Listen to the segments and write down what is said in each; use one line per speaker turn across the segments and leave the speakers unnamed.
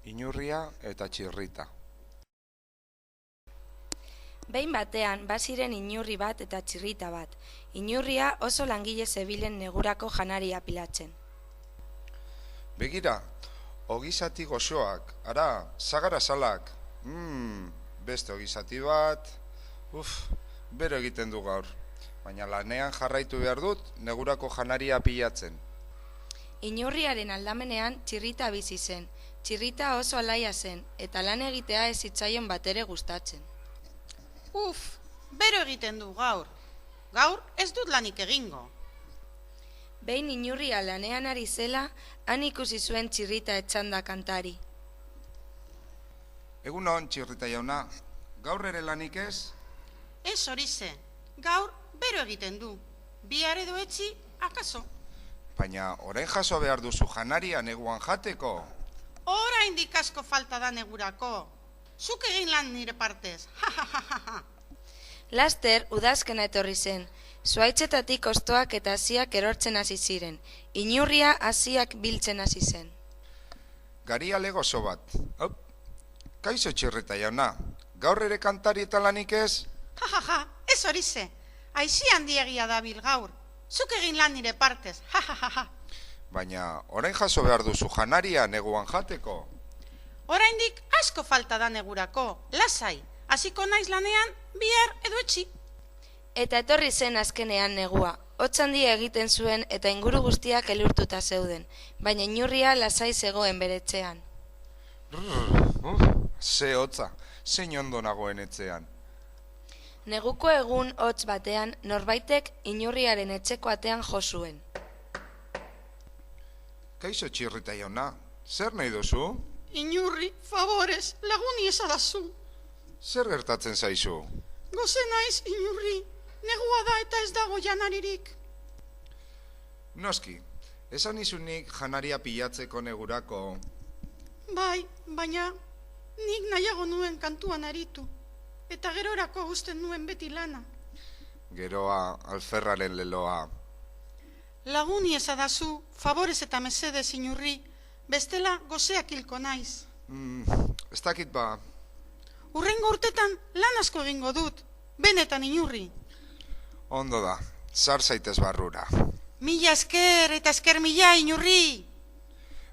inurria eta txirrita.
Behin batean, baziren inurri bat eta txirrita bat. Inurria oso langile zebilen negurako janaria pilatzen.
Begira, ogizati goxoak, ara, zagara salak. Beste ogizati bat, bero egiten du gaur. Baina lanean jarraitu behar dut, negurako janaria pilatzen.
Inurriaren aldamenean txirrita bizi zen. Txirrita oso alaia zen, eta lan egitea ez zitzaion batere gustatzen.
Bero egiten du gaur. Gaur ez dut lanik egingo.
Behin inurria lanean ari zela, han ikusi zuen txirrita etxanda kantari.
Egunon, txirrita jauna, gaur ere lanik ez?
Ez horize, gaur bero egiten du. Bihar edo etzi, akaso.
Baina, orain jaso behar duzu janaria neguan jateko.
Oraindik asko falta da negurako. Zuk egin lan nire partez.
Laster, udazkena etorri zen. Zuaitzetatik hostoak eta hasiak erortzen hasi ziren. Inurria hasiak biltzen hasi zen.
Garia legozo bat. Kaixo txirrita jauna, gaur ere kantari eta lanik ez?
Ez horize. Aizi handiegia dabil gaur. Zuk egin lan nire partez.
Baina, orain jaso behar duzu janaria neguan jateko.
Oraindik asko falta da negurako. Lasai, hasiko naiz lanean bihar edo etzi.
Eta etorri zen azkenean negua. Hotz handia egiten zuen eta inguru guztiak elurtuta zeuden, baina inurria lasai zegoen bere etxean.
Ze hotza, zein ondo nagoen etxean.
Neguko egun hotz batean norbaitek inurriaren etxeko atean jo zuen.
Kaixo txirrita jauna, zer nahi duzu?
Inurri, favorez, laguni esadazu.
Zer gertatzen zaizu?
Goze naiz, inurri. Negua da eta ez dago janaririk.
Noski, esan izunik janaria pilatzeko negurako.
Bai, baina nik nahiago nuen kantuan aritu. Eta gerorako uzten nuen beti lana.
Geroa, alferraren leloa.
Laguni esadazu, favorez eta mesedez, inurri. Bestela gozeak hilko naiz.
Ez dakit ba.
Hurrengo urtetan lan asko egingo dut. Benetan, inurri.
Ondo da, zar zaitez barrura.
Mila esker eta esker mila, inurri.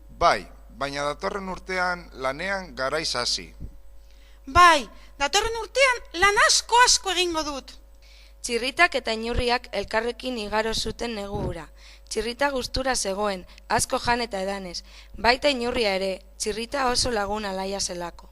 Bai, baina datorren urtean lanean garaiz hasi.
Bai, datorren urtean lan asko egingo dut.
Txirritak eta inurriak elkarrekin igaro zuten negu hura. Txirrita gustura zegoen, asko jan eta edanez. Baita inurria ere, txirrita oso lagun alaia zelako.